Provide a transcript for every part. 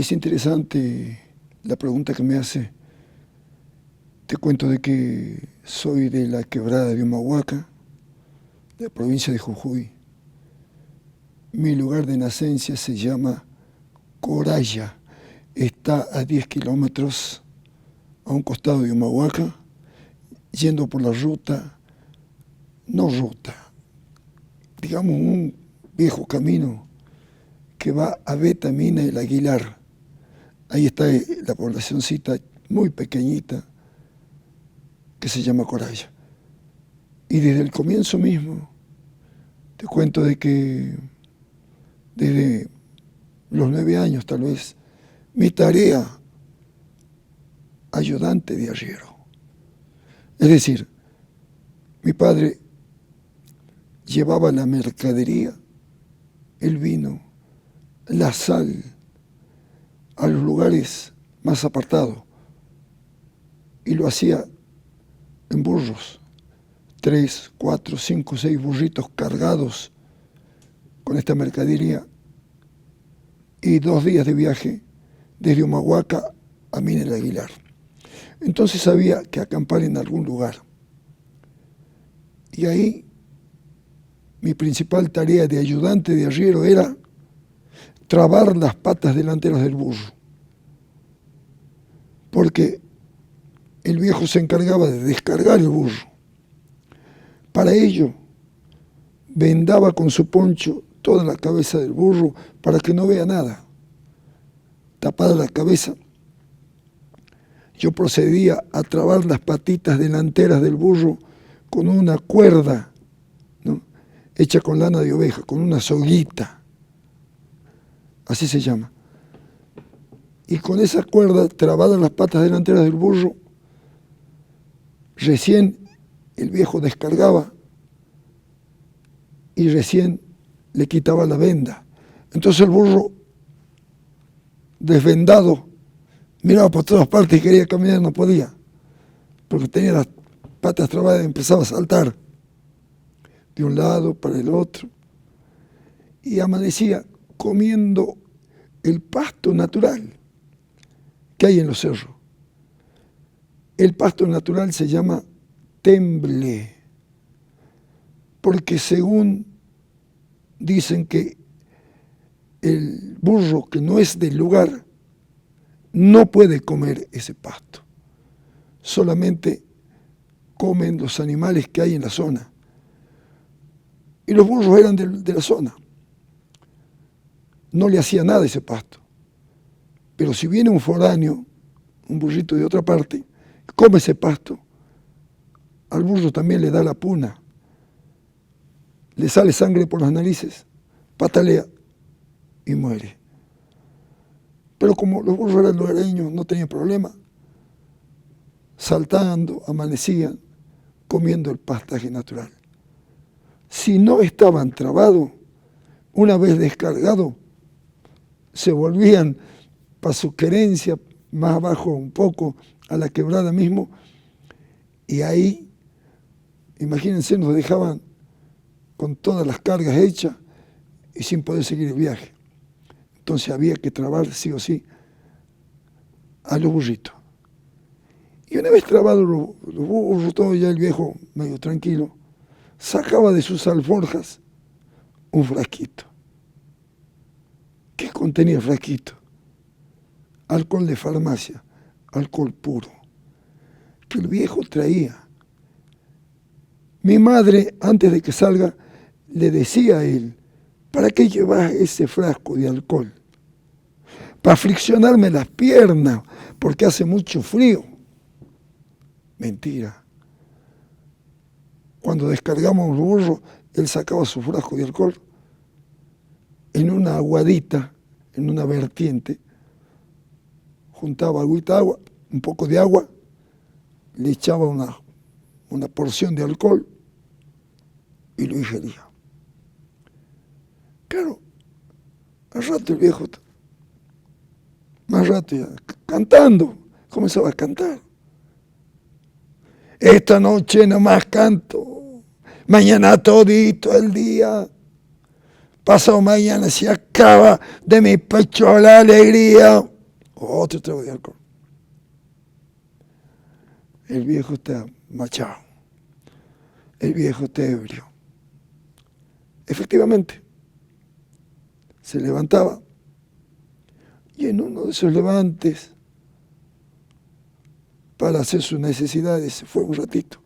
Es interesante la pregunta que me hace. Te cuento de que soy de la quebrada de Humahuaca, de la provincia de Jujuy. Mi lugar de nacencia se llama Coraya. Está a 10 kilómetros a un costado de Humahuaca, yendo por la ruta, digamos un viejo camino que va a Betamina y el Aguilar. Ahí está la poblacioncita muy pequeñita que se llama Coraya. Y desde el comienzo mismo, te cuento de que desde los 9 años tal vez, mi tarea, ayudante de arriero. Es decir, mi padre llevaba la mercadería, el vino, la sal, a los lugares más apartados, y lo hacía en burros, 3, 4, 5, 6 burritos cargados con esta mercadería, y 2 días de viaje desde Humahuaca a Mina el Aguilar. Entonces había que acampar en algún lugar, y ahí mi principal tarea de ayudante de arriero era trabar las patas delanteras del burro, porque el viejo se encargaba de descargar el burro. Para ello, vendaba con su poncho toda la cabeza del burro para que no vea nada. Tapada la cabeza, yo procedía a trabar las patitas delanteras del burro con una cuerda, ¿no?, hecha con lana de oveja, con una soguita, así se llama. Y con esa cuerda, trabadas las patas delanteras del burro, recién el viejo descargaba y recién le quitaba la venda. Entonces el burro, desvendado, miraba por todas partes y quería caminar, no podía, porque tenía las patas trabadas y empezaba a saltar de un lado para el otro. Y amanecía comiendo el pasto natural que hay en los cerros. El pasto natural se llama temble, porque según dicen que el burro que no es del lugar no puede comer ese pasto. Solamente comen los animales que hay en la zona. Y los burros eran de la zona. No le hacía nada ese pasto. Pero si viene un foráneo, un burrito de otra parte, come ese pasto, al burro también le da la puna, le sale sangre por las narices, patalea y muere. Pero como los burros eran lugareños, no tenían problema, saltando, amanecían, comiendo el pastaje natural. Si no estaban trabados, una vez descargados, se volvían para su querencia, más abajo un poco, a la quebrada mismo, y ahí, imagínense, nos dejaban con todas las cargas hechas y sin poder seguir el viaje. Entonces había que trabar sí o sí a los burritos. Y una vez trabados los burros, todo ya el viejo medio tranquilo, sacaba de sus alforjas un frasquito. ¿Qué contenía el frasquito? Alcohol de farmacia, alcohol puro, que el viejo traía. Mi madre, antes de que salga, le decía a él: ¿para qué llevas ese frasco de alcohol? Para friccionarme las piernas, porque hace mucho frío. Mentira. Cuando descargamos el burro, él sacaba su frasco de alcohol en una aguadita, en una vertiente, juntaba agua, un poco de agua, le echaba una porción de alcohol y lo ingería. Claro, al rato el viejo, más rato ya, cantando, comenzaba a cantar. Esta noche nomás canto, mañana todito el día, pasado mañana se acaba de mi pecho la alegría. Otro trago de alcohol. El viejo está machado. El viejo está ebrio. Efectivamente, se levantaba y en uno de esos levantes para hacer sus necesidades se fue un ratito.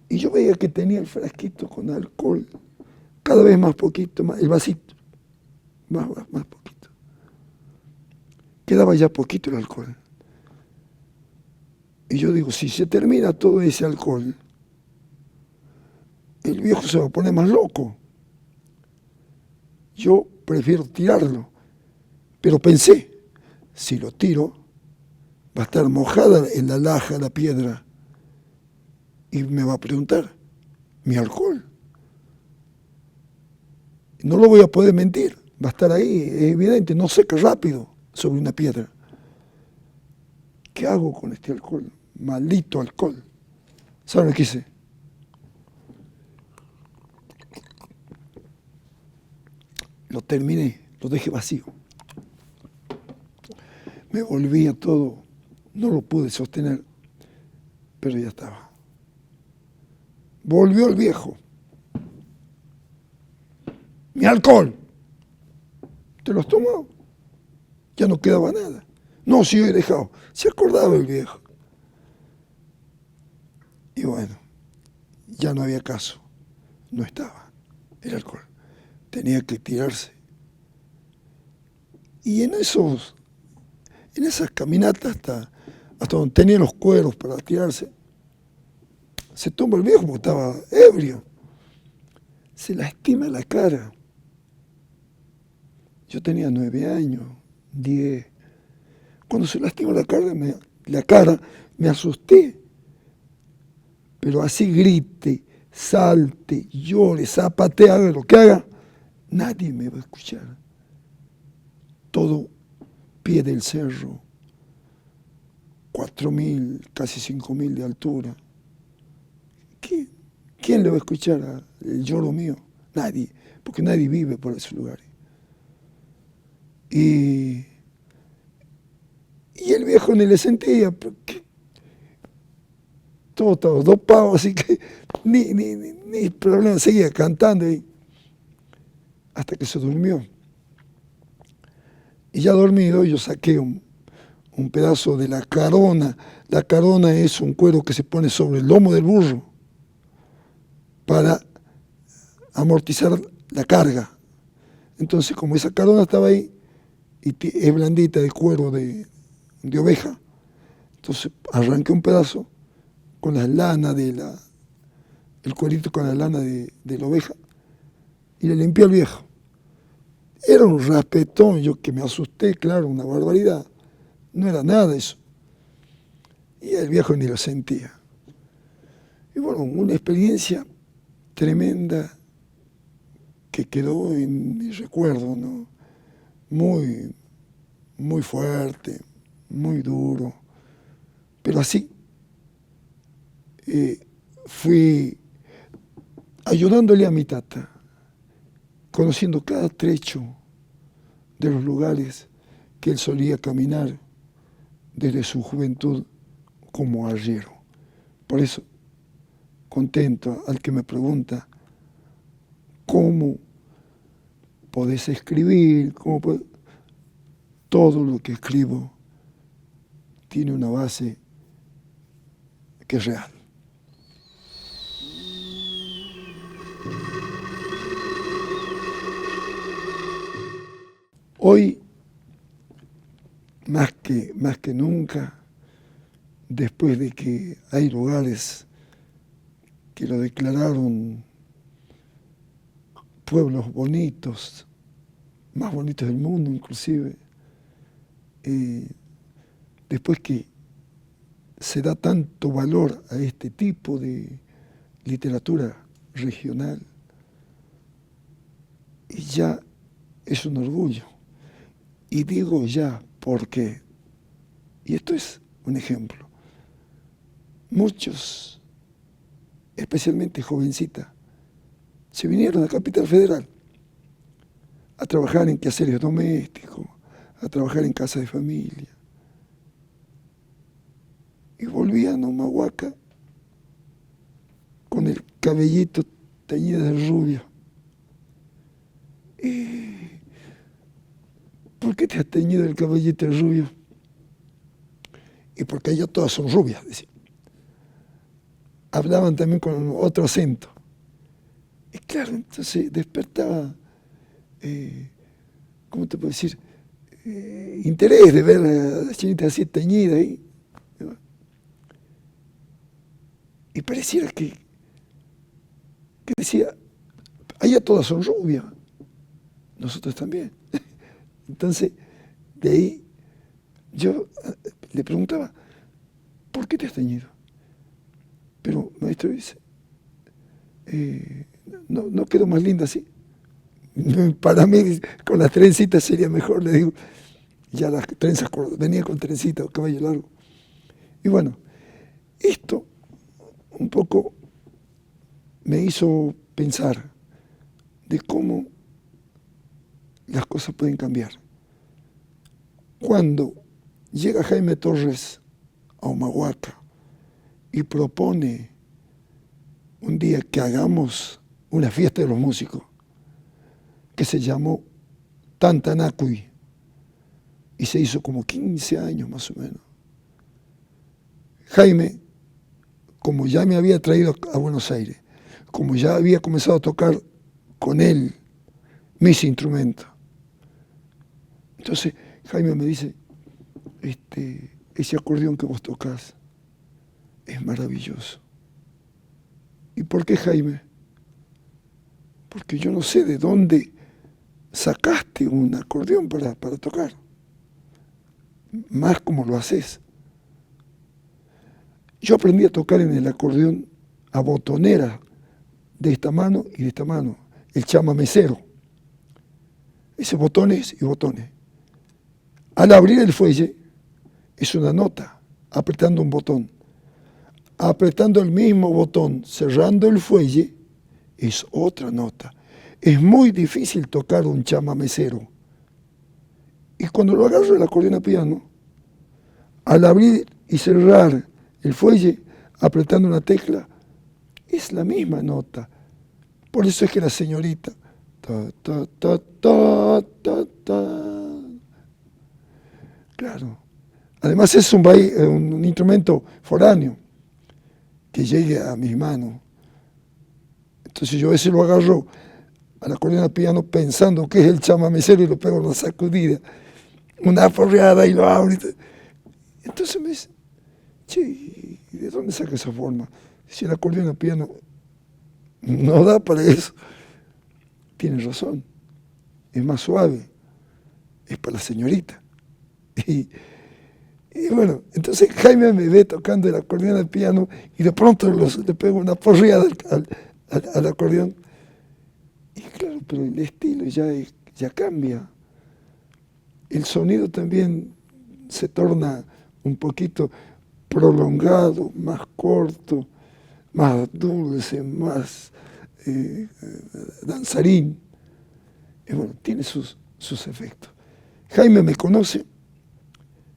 Y yo veía que tenía el frasquito con alcohol, cada vez más poquito, más, el vasito, más poquito. Quedaba ya poquito el alcohol. Y yo digo, si se termina todo ese alcohol, el viejo se va a poner más loco. Yo prefiero tirarlo. Pero pensé, si lo tiro, va a estar mojada en la laja, la piedra, y me va a preguntar, mi alcohol. No lo voy a poder mentir, va a estar ahí, es evidente, no seca rápido sobre una piedra. ¿Qué hago con este alcohol? Maldito alcohol. ¿Saben lo que hice? Lo terminé, lo dejé vacío. Me volvía todo, no lo pude sostener, pero ya estaba. Volvió el viejo. Mi alcohol. ¿Te los tomó? Ya no quedaba nada. No, si yo he dejado. Se acordaba el viejo. Y bueno, ya no había caso. No estaba el alcohol. Tenía que tirarse. Y en esas caminatas hasta donde tenía los cueros para tirarse, se tumba el viejo porque estaba ebrio. Se lastima la cara. Yo tenía 9 años, 10. Cuando se lastima la cara, me asusté. Pero así grite, salte, llore, zapatee, haga lo que haga, nadie me va a escuchar. Todo pie del cerro, 4.000, casi 5.000 de altura. ¿Quién le va a escuchar el lloro mío? Nadie, porque nadie vive por esos lugares. Y el viejo ni le sentía, porque todo estaba dopado, así que ni problema, seguía cantando hasta que se durmió. Y ya dormido yo saqué un pedazo de la carona. La carona es un cuero que se pone sobre el lomo del burro para amortizar la carga. Entonces, como esa carona estaba ahí, y es blandita de cuero de oveja, entonces arranqué un pedazo con la lana el cuerito con la lana de la oveja, y le limpié al viejo. Era un raspetón, yo que me asusté, claro, una barbaridad. No era nada eso. Y el viejo ni lo sentía. Y bueno, una experiencia tremenda que quedó en mi recuerdo, ¿no? Muy, muy fuerte, muy duro. Pero así fui ayudándole a mi tata, conociendo cada trecho de los lugares que él solía caminar desde su juventud como arriero. Por eso, contento al que me pregunta cómo podés escribir, todo lo que escribo tiene una base que es real. Hoy, más que nunca, después de que hay lugares que lo declararon pueblos bonitos, más bonitos del mundo inclusive, después que se da tanto valor a este tipo de literatura regional, y ya es un orgullo. Y digo ya porque, y esto es un ejemplo, muchos, especialmente jovencitas, se vinieron a Capital Federal a trabajar en quehaceres domésticos, a trabajar en casa de familia. Y volvía a Humahuaca con el cabellito teñido de rubio. ¿Por qué te has teñido el cabellito de rubio? Y porque ellas todas son rubias, decía. Hablaban también con otro acento. Y claro, entonces despertaba, ¿cómo te puedo decir? Interés de ver a las chinitas así teñidas ahí. Y pareciera que decía, allá todas son rubias, nosotros también. Entonces, de ahí yo le preguntaba, ¿por qué te has teñido? Pero maestro dice, no quedó más linda así. Para mí, con las trencitas sería mejor, le digo. Ya las trenzas, venía con trencitas, cabello largo. Y bueno, esto un poco me hizo pensar de cómo las cosas pueden cambiar. Cuando llega Jaime Torres a Humahuaca y propone un día que hagamos una fiesta de los músicos que se llamó Tantanacuy y se hizo como 15 años más o menos. Jaime, como ya me había traído a Buenos Aires, como ya había comenzado a tocar con él mis instrumentos, entonces Jaime me dice, ese acordeón que vos tocás es maravilloso. ¿Y por qué, Jaime? Porque yo no sé de dónde sacaste un acordeón para tocar, más como lo haces. Yo aprendí a tocar en el acordeón a botonera, de esta mano y de esta mano, el chamamecero. Ese botones y botones. Al abrir el fuelle es una nota, apretando un botón. Apretando el mismo botón, cerrando el fuelle, es otra nota. Es muy difícil tocar un chamamecero. Y cuando lo agarro el acordeón a piano, al abrir y cerrar el fuelle, apretando una tecla, es la misma nota. Por eso es que la señorita, ta, ta, ta, ta, ta, ta. Claro. Además es un instrumento foráneo que llegue a mis manos. Entonces yo a veces lo agarro al acordeón a piano pensando que es el chamamecero y lo pego en una sacudida, una porreada y lo abro. Entonces me dice, che, ¿y de dónde saca esa forma? Si el acordeón a piano no da para eso. Tienes razón, es más suave, es para la señorita. Y bueno, entonces Jaime me ve tocando el acordeón al piano y de pronto le pego una porreada al acordeón. Y claro, pero el estilo ya cambia. El sonido también se torna un poquito prolongado, más corto, más dulce, más danzarín. Y bueno, tiene sus efectos. Jaime me conoce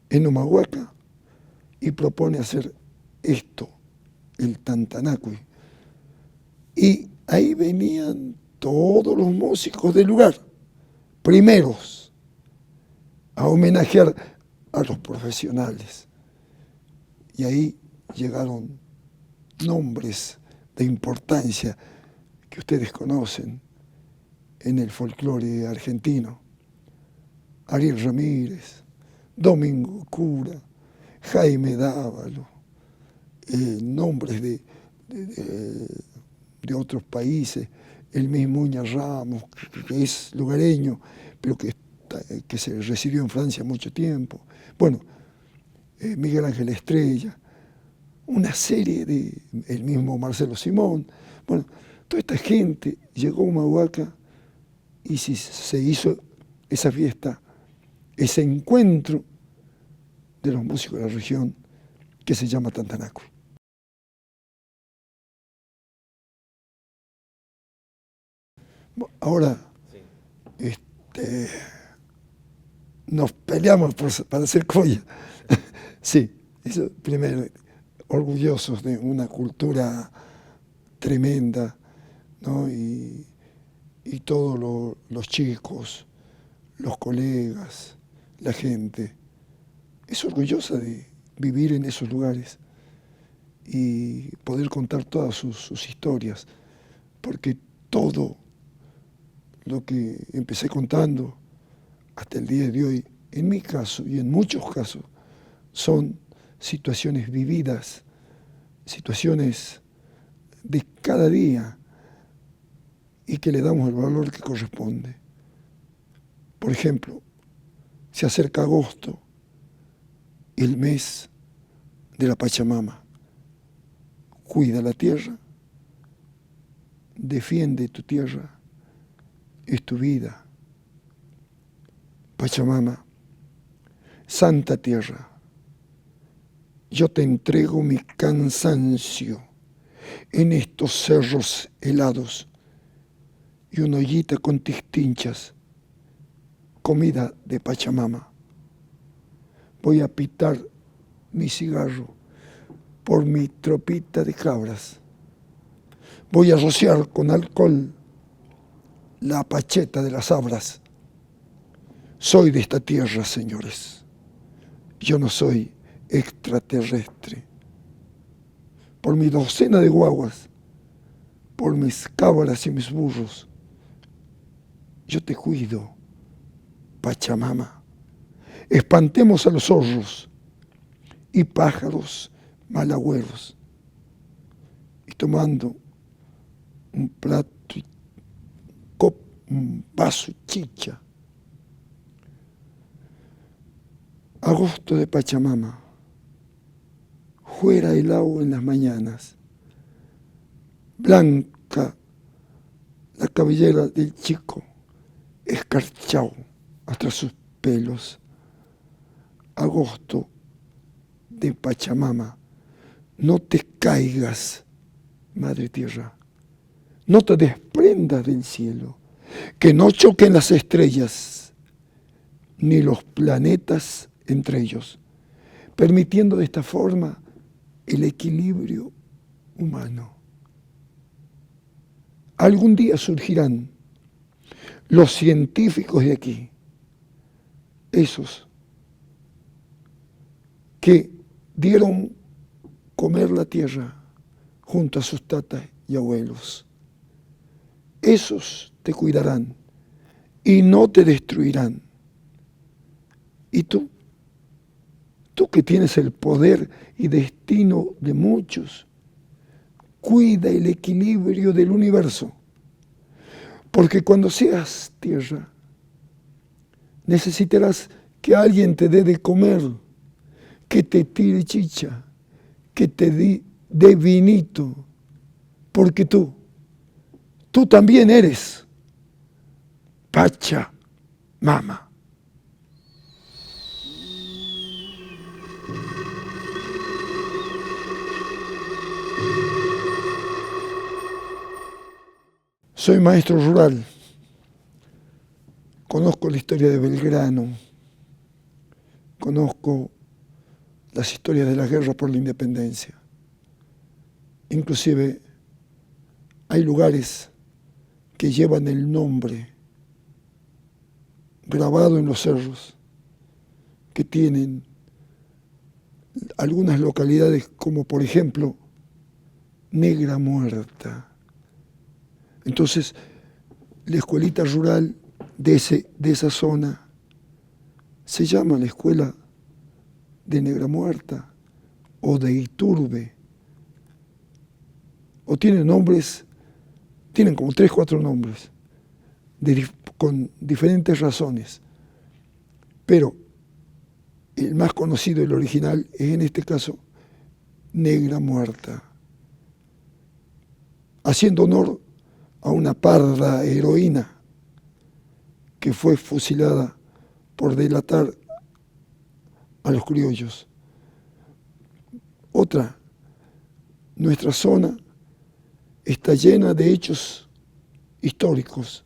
en Humahuaca y propone hacer esto, el Tantanacuy. Y ahí venían todos los músicos del lugar, primeros, a homenajear a los profesionales. Y ahí llegaron nombres de importancia que ustedes conocen en el folclore argentino. Ariel Ramírez, Domingo Cura, Jaime Dávalo, nombres de otros países, el mismo Uña Ramos, que es lugareño, pero que se residió en Francia mucho tiempo. Bueno, Miguel Ángel Estrella, una serie el mismo Marcelo Simón. Bueno, toda esta gente llegó a Humahuaca y se hizo esa fiesta, ese encuentro de los músicos de la región que se llama Tantanacuy. Ahora, nos peleamos para hacer colla. Sí, eso primero, orgullosos de una cultura tremenda, ¿no? Y todos los chicos, los colegas, la gente, es orgullosa de vivir en esos lugares y poder contar todas sus historias, porque todo lo que empecé contando hasta el día de hoy, en mi caso y en muchos casos, son situaciones vividas, situaciones de cada día y que le damos el valor que corresponde. Por ejemplo, se acerca agosto, el mes de la Pachamama. Cuida la tierra, defiende tu tierra, es tu vida. Pachamama, santa tierra, yo te entrego mi cansancio en estos cerros helados y una ollita con tistinchas, comida de Pachamama. Voy a pitar mi cigarro por mi tropita de cabras. Voy a rociar con alcohol la pacheta de las abras. Soy de esta tierra, señores. Yo no soy extraterrestre. Por mi docena de guaguas, por mis cabras y mis burros, yo te cuido, Pachamama. Espantemos a los zorros y pájaros malagüeros. Y tomando un plato, un vaso chicha. Agosto de Pachamama. Fuera el agua en las mañanas. Blanca la cabellera del chico, escarchado hasta sus pelos. Agosto de Pachamama. No te caigas, Madre Tierra. No te desprendas del cielo. Que no choquen las estrellas, ni los planetas entre ellos, permitiendo de esta forma el equilibrio humano. Algún día surgirán los científicos de aquí, esos que dieron comer la tierra junto a sus tatas y abuelos. Esos te cuidarán y no te destruirán. ¿Y tú? Tú que tienes el poder y destino de muchos, cuida el equilibrio del universo. Porque cuando seas tierra, necesitarás que alguien te dé de comer, que te tire chicha, que te dé vinito, porque tú también eres Pachamama. Soy maestro rural, conozco la historia de Belgrano, conozco las historias de la guerra por la independencia. Inclusive hay lugares que llevan el nombre grabado en los cerros, que tienen algunas localidades como por ejemplo Negra Muerta. Entonces, la escuelita rural de esa zona se llama la escuela de Negra Muerta o de Iturbe, o tienen nombres, tienen como 3, 4 nombres, con diferentes razones, pero el más conocido, el original, es en este caso Negra Muerta, haciendo honor a una parda heroína que fue fusilada por delatar a los criollos. Otra, nuestra zona está llena de hechos históricos.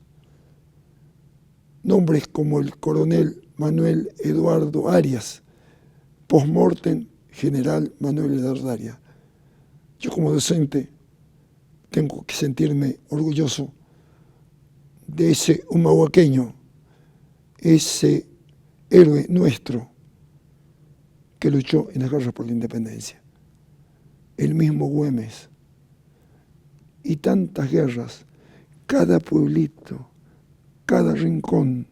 Nombres como el coronel Manuel Eduardo Arias, post-mortem general Manuel Eduardo Arias. Yo como docente tengo que sentirme orgulloso de ese humahuaqueño, ese héroe nuestro que luchó en las guerras por la independencia. El mismo Güemes. Y tantas guerras, cada pueblito, cada rincón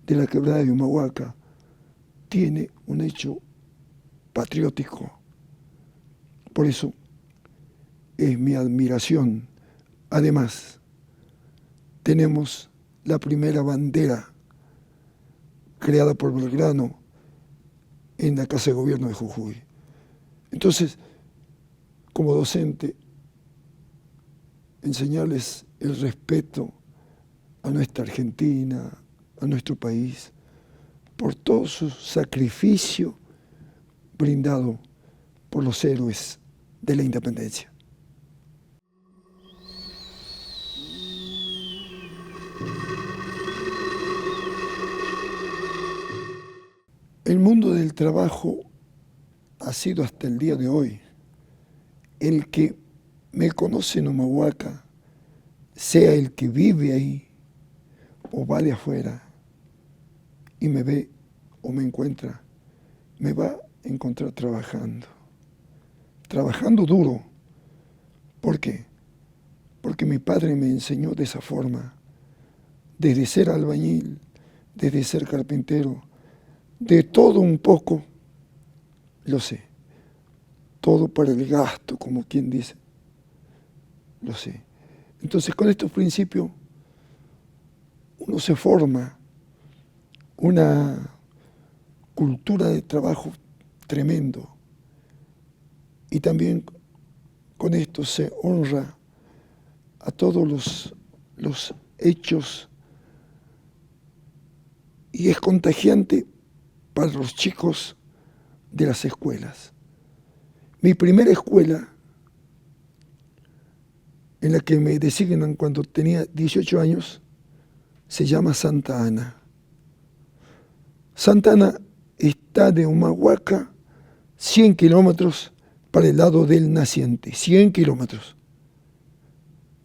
de la quebrada de Humahuaca tiene un hecho patriótico. Por eso es mi admiración. Además, tenemos la primera bandera creada por Belgrano en la Casa de Gobierno de Jujuy. Entonces, como docente, enseñarles el respeto a nuestra Argentina, a nuestro país, por todo su sacrificio brindado por los héroes de la independencia. El mundo del trabajo ha sido hasta el día de hoy el que me conoce en Humahuaca, sea el que vive ahí o va de afuera y me ve o me encuentra, me va a encontrar trabajando duro. ¿Por qué? Porque mi padre me enseñó de esa forma, desde ser albañil, desde ser carpintero, de todo un poco, lo sé, todo para el gasto, como quien dice, lo sé. Entonces, con estos principios, uno se forma una cultura de trabajo tremendo. Y también con esto se honra a todos los hechos y es contagiante para los chicos de las escuelas. Mi primera escuela, en la que me designan cuando tenía 18 años, se llama Santa Ana. Santa Ana está de Humahuaca 100 kilómetros para el lado del naciente, 100 kilómetros.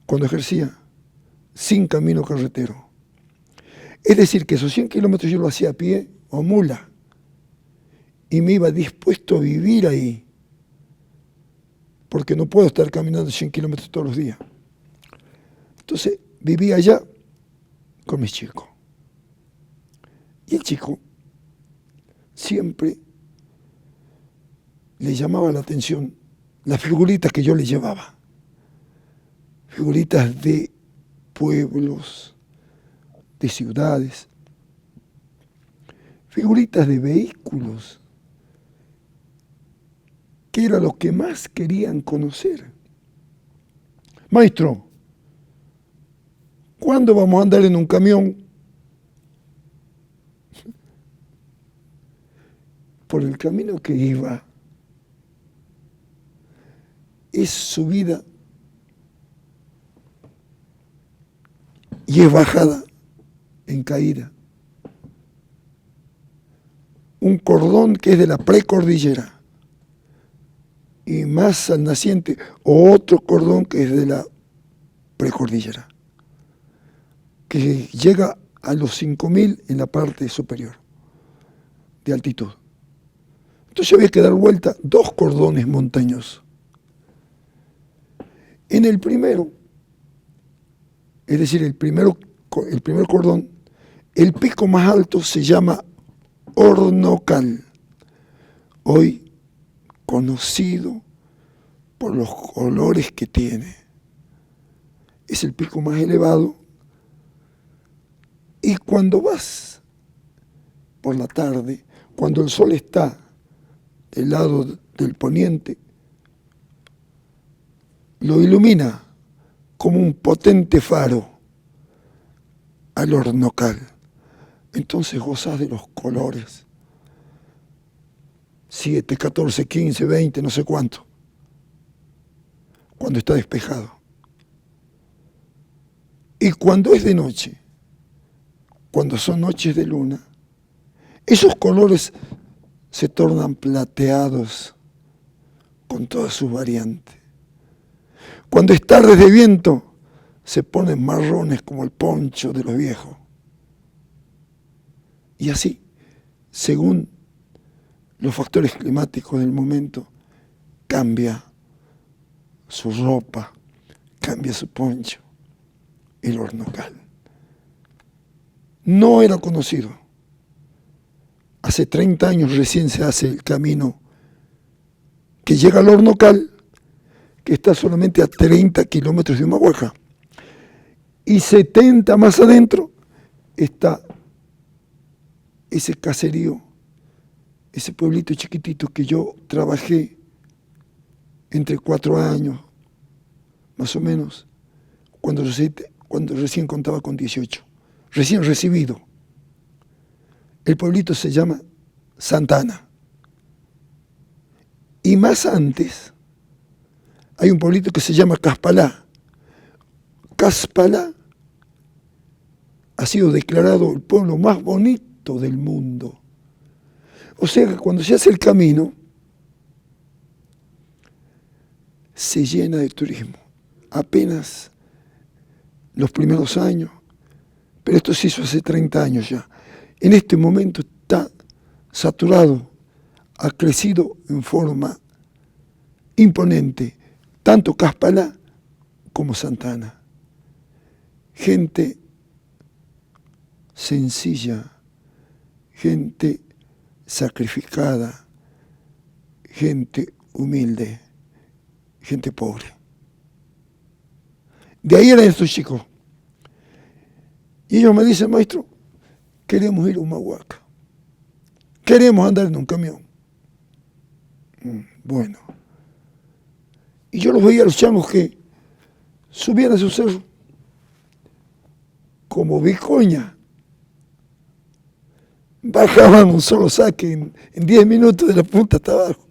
Cuando ejercía, sin camino carretero. Es decir, que esos 100 kilómetros yo lo hacía a pie o a mula. Y me iba dispuesto a vivir ahí. Porque no puedo estar caminando 100 kilómetros todos los días. Entonces, vivía allá con mis chicos. Y el chico siempre le llamaba la atención las figuritas que yo le llevaba. Figuritas de pueblos, de ciudades, figuritas de vehículos, que era lo que más querían conocer. Maestro, ¿cuándo vamos a andar en un camión? Por el camino que iba, es subida y es bajada en caída. Un cordón que es de la precordillera y más al naciente otro cordón que es de la precordillera, que llega a los 5.000 en la parte superior de altitud. Entonces había que dar vuelta 2 cordones montañosos. En el primero, es decir, el primer cordón, el pico más alto se llama Hornocal, hoy conocido por los colores que tiene. Es el pico más elevado y cuando vas por la tarde, cuando el sol está del lado del poniente, lo ilumina como un potente faro al Hornocal. Entonces gozás de los colores. 7, 14, 15, 20, no sé cuánto. Cuando está despejado. Y cuando es de noche, cuando son noches de luna, Esos colores se tornan plateados con todas sus variantes. Cuando es tarde de viento, se ponen marrones como el poncho de los viejos. Y así, según los factores climáticos del momento, cambia su ropa, cambia su poncho, el hornocal. No era conocido. Hace 30 años recién se hace el camino que llega al Hornocal, que está solamente a 30 kilómetros de Humahuaca. Y 70 más adentro está ese caserío, ese pueblito chiquitito que yo trabajé entre 4 años, más o menos, cuando recién contaba con 18, recién recibido. El pueblito se llama Santa Ana. Y más antes hay un pueblito que se llama Caspalá. Caspalá ha sido declarado el pueblo más bonito del mundo. O sea que cuando se hace el camino, se llena de turismo. Apenas los primeros años, pero esto se hizo hace 30 años ya. En este momento está saturado, ha crecido en forma imponente, tanto Caspalá como Santa Ana. Gente sencilla, gente sacrificada, gente humilde, gente pobre. De ahí eran estos chicos. Y ellos me dicen, maestro, queremos ir a Humahuaca. Queremos andar en un camión. Bueno. Y yo los veía a los changos que subían a su cerro como bicoña. Bajaban un solo saque en 10 minutos de la punta hasta abajo.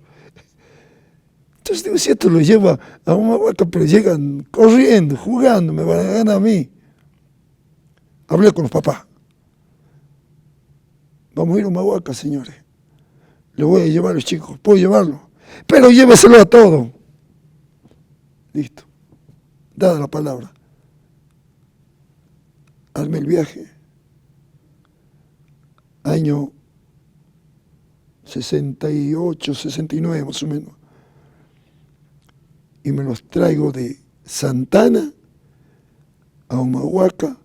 Entonces digo, si esto lo lleva a Humahuaca, pero llegan corriendo, jugando, me van a ganar a mí. Hablé con los papás. Vamos a ir a Humahuaca, señores. Le voy a llevar a los chicos. ¿Puedo llevarlo? Pero lléveselo a todo. Listo. Dada la palabra. Armé el viaje. Año 68, 69 más o menos. Y me los traigo de Santa Ana a Humahuaca,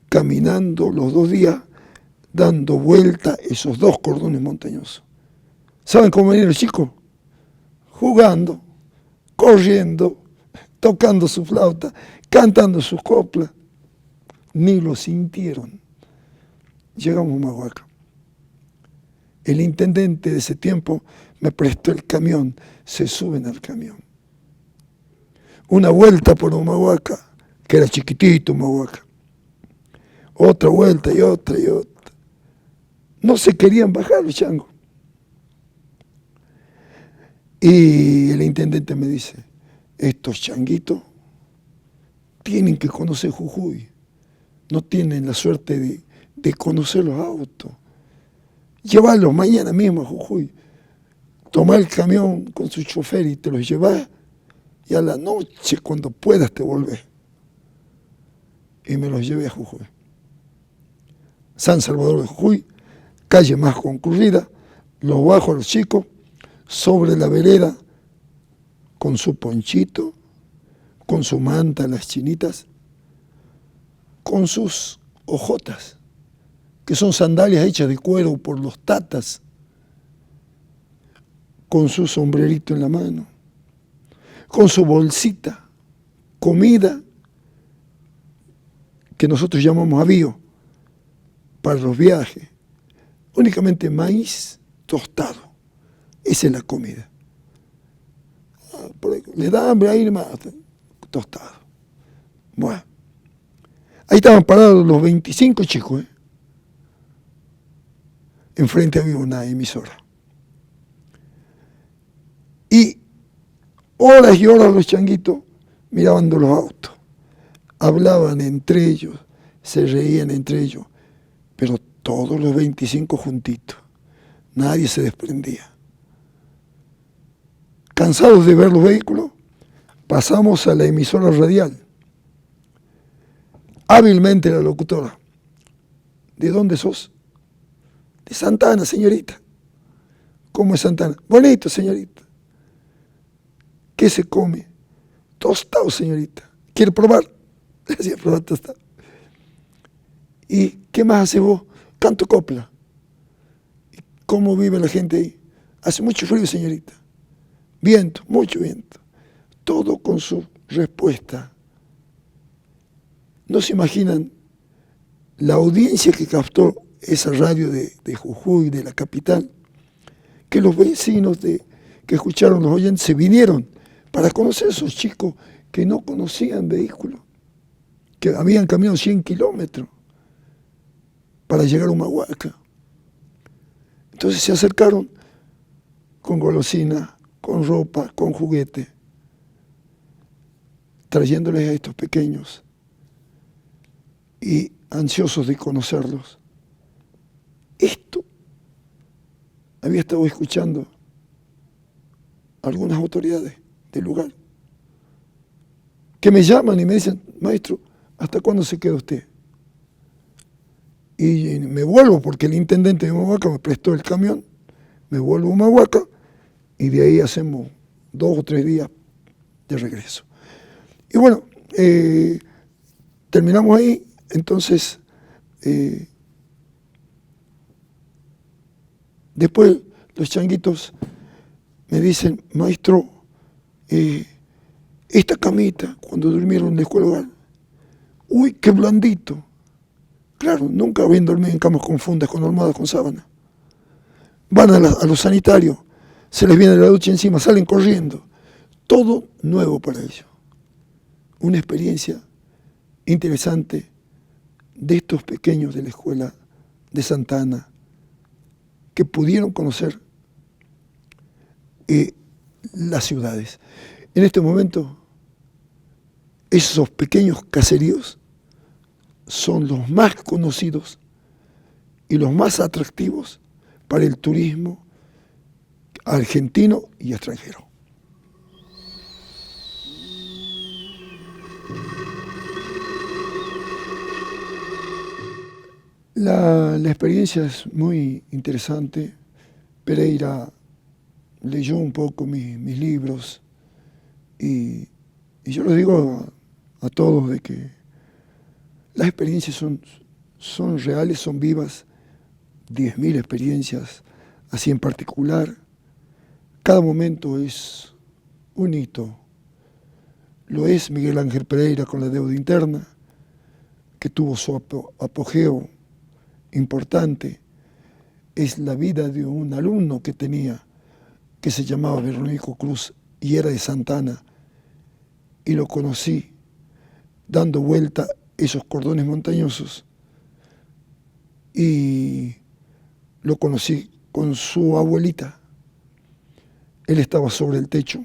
caminando los 2 días, dando vuelta esos 2 cordones montañosos. ¿Saben cómo venían los chicos? Jugando, corriendo, tocando su flauta, cantando sus coplas. Ni lo sintieron. Llegamos a Humahuaca. El intendente de ese tiempo me prestó el camión. Se suben al camión. Una vuelta por Humahuaca, que era chiquitito Humahuaca. Otra vuelta y otra y otra. No se querían bajar los changos. Y el intendente me dice, estos changuitos tienen que conocer Jujuy. No tienen la suerte de conocer los autos. Llevarlos mañana mismo a Jujuy. Tomar el camión con su chofer y te los llevas. Y a la noche, cuando puedas, te volvés. Y me los llevé a Jujuy. San Salvador de Jujuy, calle más concurrida, los bajo a los chicos, sobre la vereda, con su ponchito, con su manta, las chinitas, con sus ojotas, que son sandalias hechas de cuero por los tatas, con su sombrerito en la mano, con su bolsita, comida, que nosotros llamamos avío, para los viajes, únicamente maíz tostado. Esa es la comida. Le da hambre ahí más tostado. Bueno, ahí estaban parados los 25 chicos. Enfrente había una emisora. Y horas y horas los changuitos miraban los autos. Hablaban entre ellos, se reían entre ellos, pero todos los 25 juntitos. Nadie se desprendía. Cansados de ver los vehículos, pasamos a la emisora radial. Hábilmente la locutora: ¿de dónde sos? De Santa Ana, señorita. ¿Cómo es Santa Ana? Bonito, señorita. ¿Qué se come? Tostado, señorita. ¿Quiere probar? Decía, probar tostado. ¿Y qué más hace vos? Canto copla. ¿Y cómo vive la gente ahí? Hace mucho frío, señorita. Viento, mucho viento. Todo con su respuesta. No se imaginan la audiencia que captó esa radio de Jujuy, de la capital, que los vecinos que escucharon los oyentes se vinieron para conocer a esos chicos que no conocían vehículos, que habían caminado 100 kilómetros para llegar a Humahuaca. Entonces se acercaron con golosina, con ropa, con juguete, trayéndoles a estos pequeños y ansiosos de conocerlos. Esto había estado escuchando algunas autoridades del lugar, que me llaman y me dicen: maestro, ¿hasta cuándo se queda usted? Y me vuelvo, porque el intendente de Humahuaca me prestó el camión, me vuelvo a Humahuaca y de ahí hacemos 2 o 3 días de regreso. Y bueno, terminamos ahí. Entonces, después los changuitos me dicen: maestro, esta camita, cuando durmieron en la escuela hogar, uy, qué blandito. Claro, nunca habían dormido en camas con fundas, con almohadas, con sábana. Van a los sanitarios, se les viene la ducha encima, salen corriendo. Todo nuevo para ellos. Una experiencia interesante de estos pequeños de la escuela de Santa Ana, que pudieron conocer las ciudades. En este momento, esos pequeños caseríos son los más conocidos y los más atractivos para el turismo argentino y extranjero. La experiencia es muy interesante. Pereira leyó un poco mis libros y yo les digo a todos de que las experiencias son reales, son vivas. 10.000 experiencias así en particular. Cada momento es un hito. Lo es Miguel Ángel Pereira con la deuda interna, que tuvo su apogeo importante. Es la vida de un alumno que tenía, que se llamaba Verónico Cruz y era de Santa Ana, y lo conocí dando vuelta esos cordones montañosos, y lo conocí con su abuelita. Él estaba sobre el techo,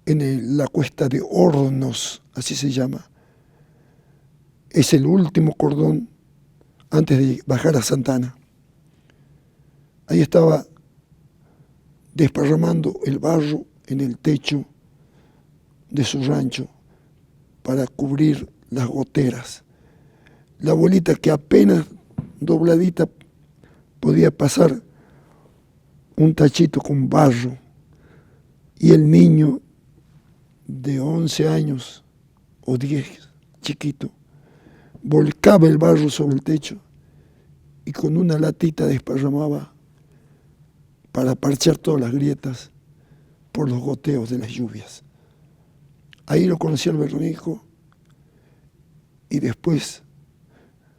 en la cuesta de Hornos, así se llama. Es el último cordón antes de bajar a Santa Ana. Ahí estaba desparramando el barro en el techo de su rancho para cubrir las goteras. La abuelita, que apenas dobladita podía pasar un tachito con barro, y el niño de 11 años o 10, chiquito, volcaba el barro sobre el techo y con una latita desparramaba para parchar todas las grietas por los goteos de las lluvias. Ahí lo conocí al Verónico, y después,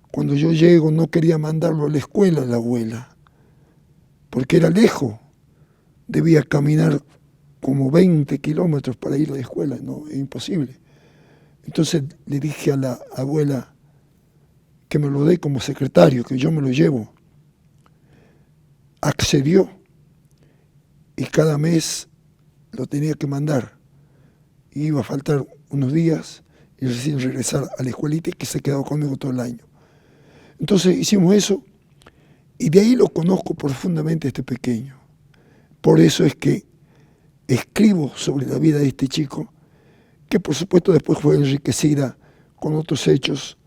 cuando yo llego, no quería mandarlo a la escuela, la abuela, porque era lejos. Debía caminar como 20 kilómetros para ir a la escuela, no, es imposible. Entonces le dije a la abuela que me lo dé como secretario, que yo me lo llevo. Accedió, y cada mes lo tenía que mandar. Iba a faltar unos días y recién regresar a la escuelita, y que se quedaba conmigo todo el año. Entonces hicimos eso y de ahí lo conozco profundamente a este pequeño. Por eso es que escribo sobre la vida de este chico, que por supuesto después fue enriquecida con otros hechos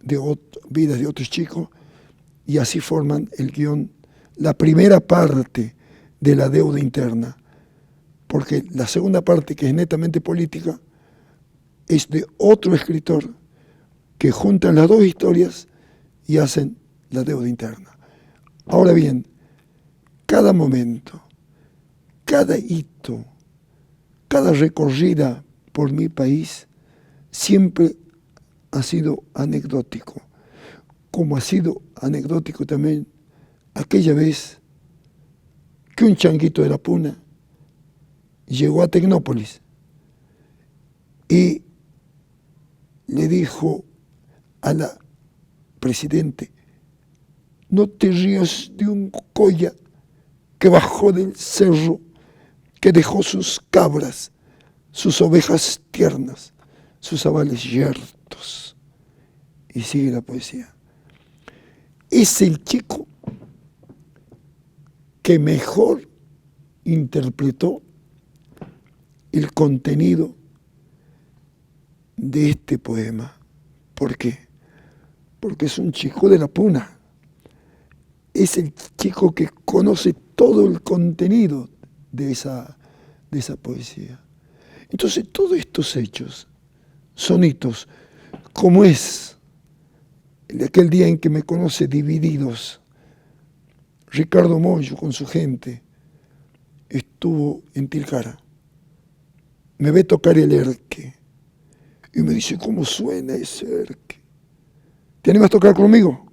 de vidas de otros chicos, y así forman el guión, la primera parte de La deuda interna, porque la segunda parte, que es netamente política, es de otro escritor que juntan las dos historias y hacen La deuda interna. Ahora bien, cada momento, cada hito, cada recorrida por mi país siempre ha sido anecdótico, como ha sido anecdótico también aquella vez que un changuito de la Puna llegó a Tecnópolis y le dijo a la presidente: no te rías de un coya que bajó del cerro, que dejó sus cabras, sus ovejas tiernas, sus avales yertos. Y sigue la poesía. Es el chico que mejor interpretó el contenido de este poema. ¿Por qué? Porque es un chico de la Puna. Es el chico que conoce todo el contenido de esa poesía. Entonces, todos estos hechos son hitos, como es de aquel día en que me conoce Divididos. Ricardo Mollo con su gente estuvo en Tilcara. Me ve tocar el erque y me dice: ¿cómo suena ese erque? ¿Te animas a tocar conmigo?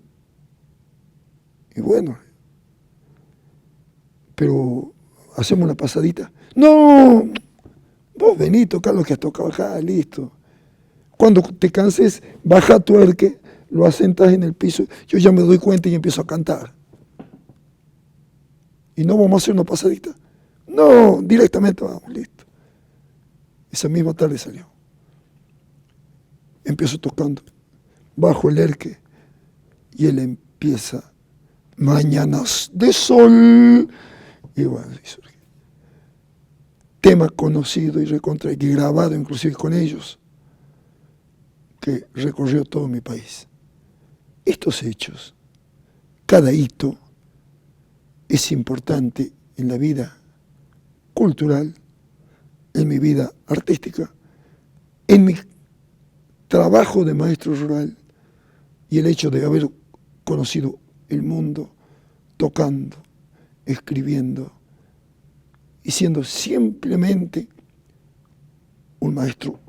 Y bueno, pero hacemos una pasadita. No, vos vení, tocá lo que has tocado acá, listo. Cuando te canses, baja tu erque, lo asentas en el piso, yo ya me doy cuenta y empiezo a cantar. ¿Y no vamos a hacer una pasadita? No, directamente vamos, listo. Esa misma tarde salió. Empiezo tocando, bajo el erque, y él empieza: Mañanas de sol. Y bueno, y surge. Tema conocido y recontra, y grabado inclusive con ellos, que recorrió todo mi país. Estos hechos, cada hito, es importante en la vida cultural, en mi vida artística, en mi trabajo de maestro rural, y el hecho de haber conocido el mundo tocando, escribiendo y siendo simplemente un maestro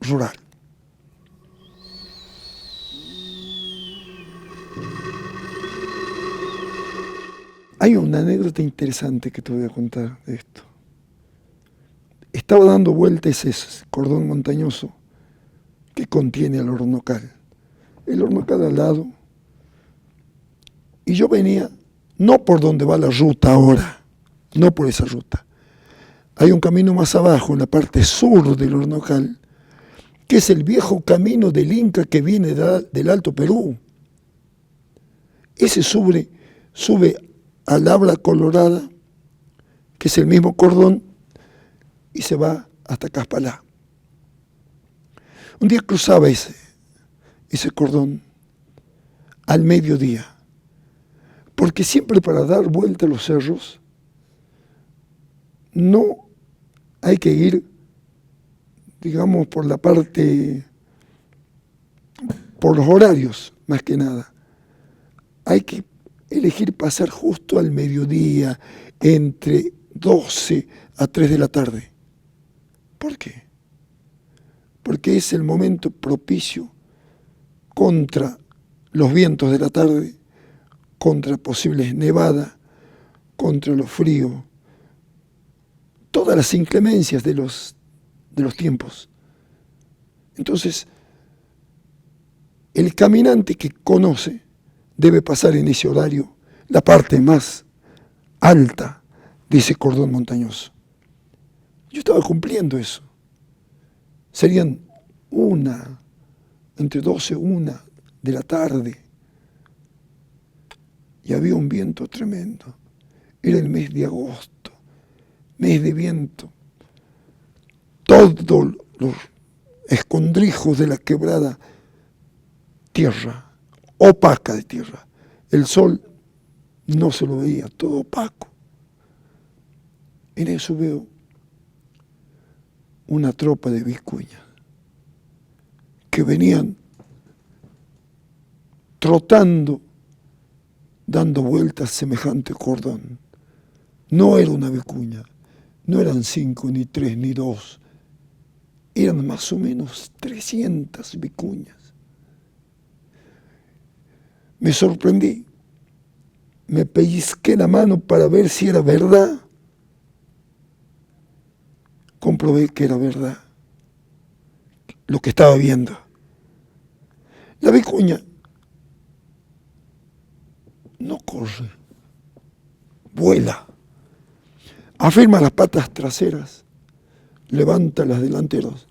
rural. Hay una anécdota interesante que te voy a contar de esto. Estaba dando vuelta ese cordón montañoso que contiene al Hornocal. El Hornocal al lado. Y yo venía, no por donde va la ruta ahora, no por esa ruta. Hay un camino más abajo, en la parte sur del Hornocal, que es el viejo camino del Inca que viene del Alto Perú. Ese sube al Habla Colorada, que es el mismo cordón, y se va hasta Caspalá. Un día cruzaba ese cordón al mediodía, porque siempre para dar vuelta a los cerros no hay que ir, digamos, por la parte, por los horarios, más que nada. Hay que elegir pasar justo al mediodía, entre 12 a 3 de la tarde. ¿Por qué? Porque es el momento propicio contra los vientos de la tarde, contra posibles nevadas, contra los fríos, todas las inclemencias de los tiempos. Entonces, el caminante que conoce debe pasar en ese horario la parte más alta de ese cordón montañoso. Yo estaba cumpliendo eso. Serían entre 12 y 1 de la tarde. y había un viento tremendo. Era el mes de agosto, mes de viento. Todos los escondrijos de la quebrada, tierra, opaca de tierra. El sol no se lo veía, todo opaco. En eso veo una tropa de vicuñas que venían trotando, dando vueltas semejante cordón. No era una vicuña, no eran 5, ni 3, ni 2. Eran más o menos 300 vicuñas. Me sorprendí, me pellizqué la mano para ver si era verdad. Comprobé que era verdad lo que estaba viendo. La vicuña no corre, vuela, afirma las patas traseras, levanta las delanteras,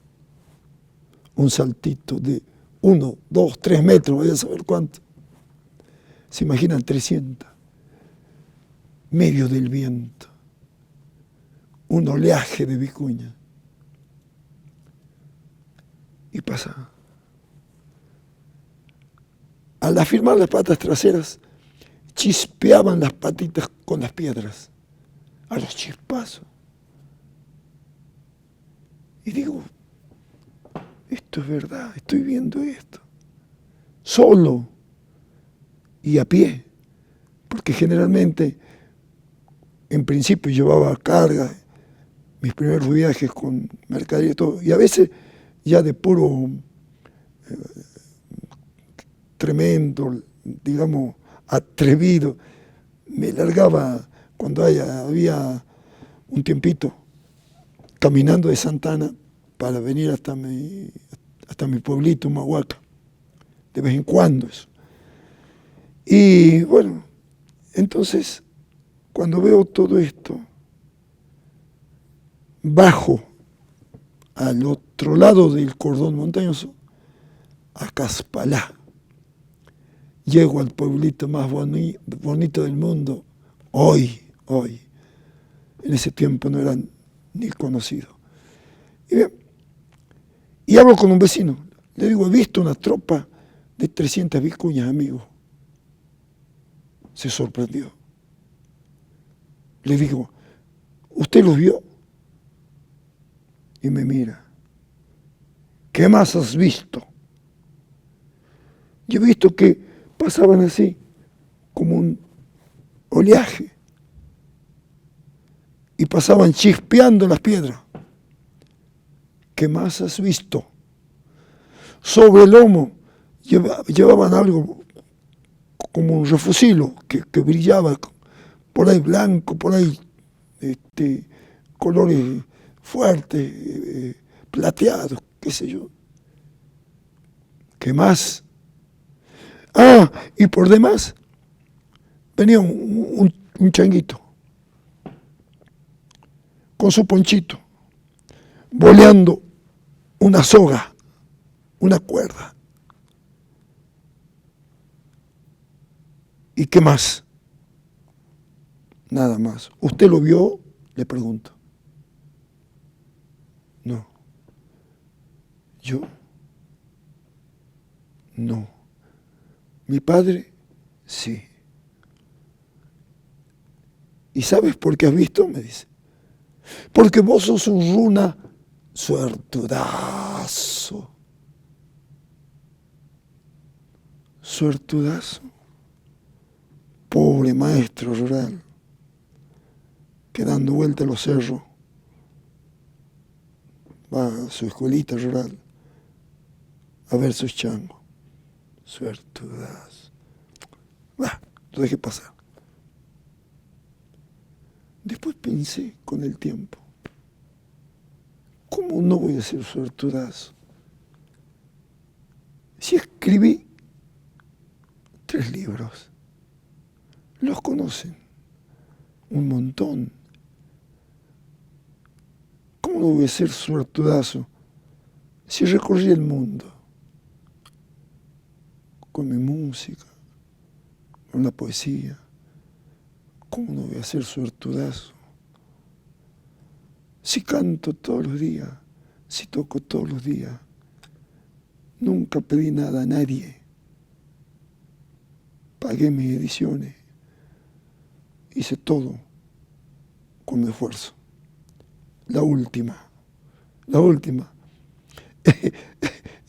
un saltito de 1, 2, 3 metros, vaya a saber cuánto. Se imaginan 300, medio del viento, un oleaje de vicuña. Y pasa. Al afirmar las patas traseras, chispeaban las patitas con las piedras, a los chispazos. Y digo, esto es verdad, estoy viendo esto. Solo y a pie, porque generalmente, en principio llevaba carga, mis primeros viajes con mercadería y todo, y a veces ya de puro tremendo, digamos, atrevido, me largaba cuando había un tiempito caminando de Santana para venir hasta mi pueblito, Humahuaca, de vez en cuando eso. Y bueno, entonces, cuando veo todo esto, bajo al otro lado del cordón montañoso, a Caspalá. Llego al pueblito más bonito del mundo, hoy. En ese tiempo no eran ni conocidos. Y bien, y hablo con un vecino. Le digo, he visto una tropa de 300 vicuñas, amigo. Se sorprendió. Le digo, ¿usted los vio? Y me mira. ¿Qué más has visto? Yo he visto que pasaban así, como un oleaje, y pasaban chispeando las piedras. ¿Qué más has visto? Sobre el lomo llevaban algo como un refusilo que brillaba, por ahí blanco, por ahí colores fuertes, plateados, qué sé yo. ¿Qué más? Ah, y por demás venía un changuito con su ponchito, boleando una soga, una cuerda. ¿Y qué más? Nada más. ¿Usted lo vio? Le pregunto. No. ¿Yo? No. ¿Mi padre? Sí. ¿Y sabes por qué has visto? Me dice. Porque vos sos un runa suertudazo. Suertudazo. Pobre maestro rural, que dando vuelta a los cerros, va a su escuelita rural a ver sus changos. Suertudazo. Va, lo dejé pasar. Después pensé con el tiempo, ¿cómo no voy a ser suertudazo? Si escribí 3 libros, los conocen un montón. ¿Cómo no voy a ser suertudazo si recorrí el mundo con mi música, con la poesía, ¿Cómo no voy a ser suertudazo? Si canto todos los días, si toco todos los días, nunca pedí nada a nadie. Pagué mis ediciones, hice todo con mi esfuerzo. La última.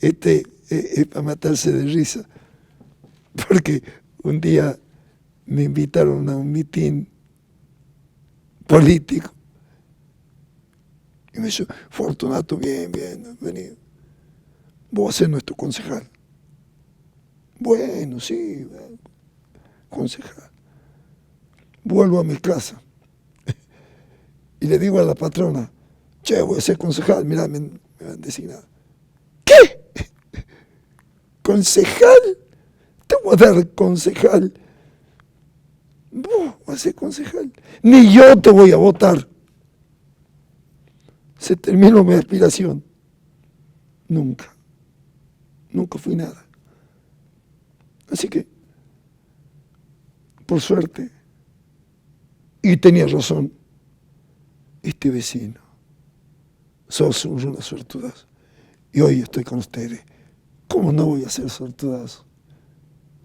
Es para matarse de risa, porque un día me invitaron a un mitin político y me dice: Fortunato, bien, venido. Vos vas a ser nuestro concejal. Bueno, sí, concejal. Vuelvo a mi casa y le digo a la patrona: che, voy a ser concejal, mirá, me han designado. ¿Qué? ¿Concejal? Te voy a dar concejal. Vos vas a ser concejal. Ni yo te voy a votar. Se terminó mi aspiración. Nunca fui nada. Así que, por suerte, y tenía razón, este vecino, sos una suertudazo. Y hoy estoy con ustedes. ¿Cómo no voy a ser suertudazo?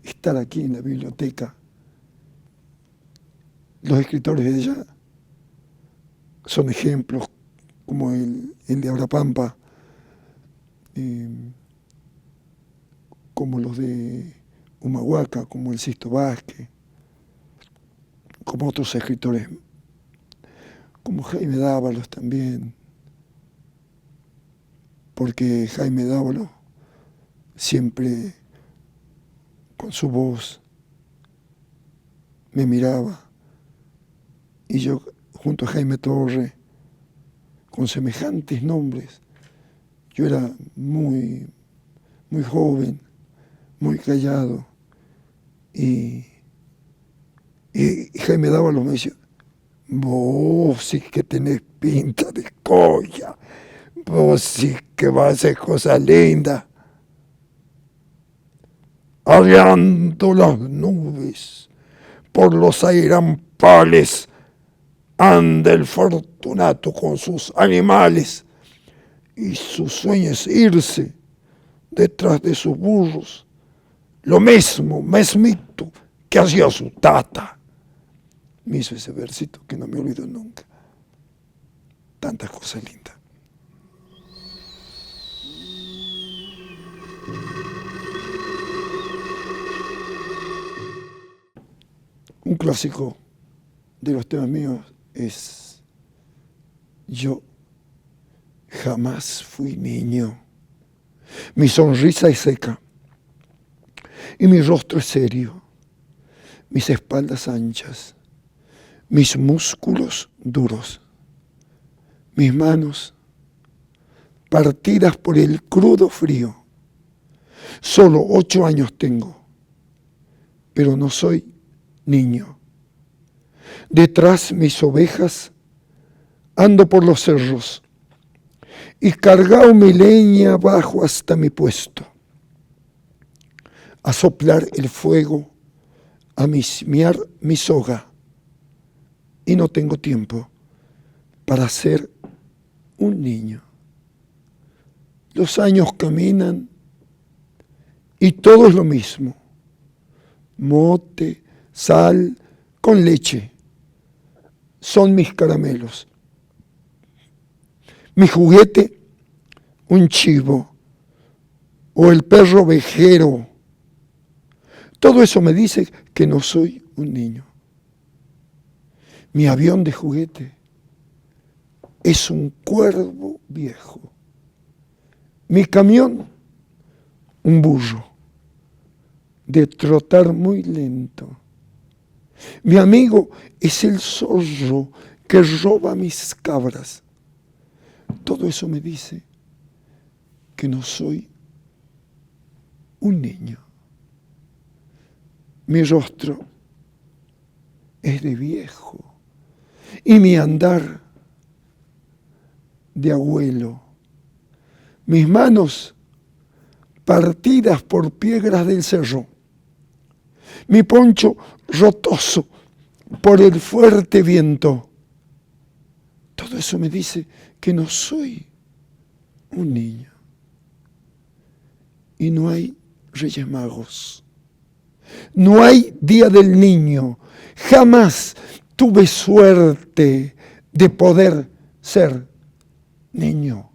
Estar aquí en la biblioteca. Los escritores de allá son ejemplos, como el de Abrapampa, como los de Humahuaca, como el Sisto Vázquez, como otros escritores, como Jaime Dávalos también, porque Jaime Dávalos siempre con su voz me miraba, y yo junto a Jaime Torre, con semejantes nombres, yo era muy joven, muy callado, y Jaime Dávalos me decía: vos sí que tenés pinta de colla, vos sí que vas a hacer cosas lindas. Arriando las nubes, por los airampales, anda el Fortunato con sus animales, y su sueño es irse detrás de sus burros, lo mesmito que hacía su tata. Me hizo ese versito que no me olvido nunca. Tantas cosas lindas. Un clásico de los temas míos es: yo jamás fui niño. Mi sonrisa es seca y mi rostro es serio, mis espaldas anchas, mis músculos duros, mis manos partidas por el crudo frío. Solo 8 años tengo, pero no soy niño. Detrás mis ovejas ando por los cerros y cargao mi leña bajo hasta mi puesto, a soplar el fuego, a mismear mi soga, y no tengo tiempo para ser un niño. Los años caminan y todo es lo mismo: mote, sal con leche, son mis caramelos. Mi juguete, un chivo o el perro ovejero. Todo eso me dice que no soy un niño. Mi avión de juguete es un cuervo viejo. Mi camión, un burro de trotar muy lento. Mi amigo es el zorro que roba mis cabras. Todo eso me dice que no soy un niño. Mi rostro es de viejo y mi andar de abuelo. Mis manos partidas por piedras del cerro. Mi poncho rotoso por el fuerte viento. Todo eso me dice que no soy un niño. Y no hay Reyes Magos. No hay Día del Niño. Jamás tuve suerte de poder ser niño.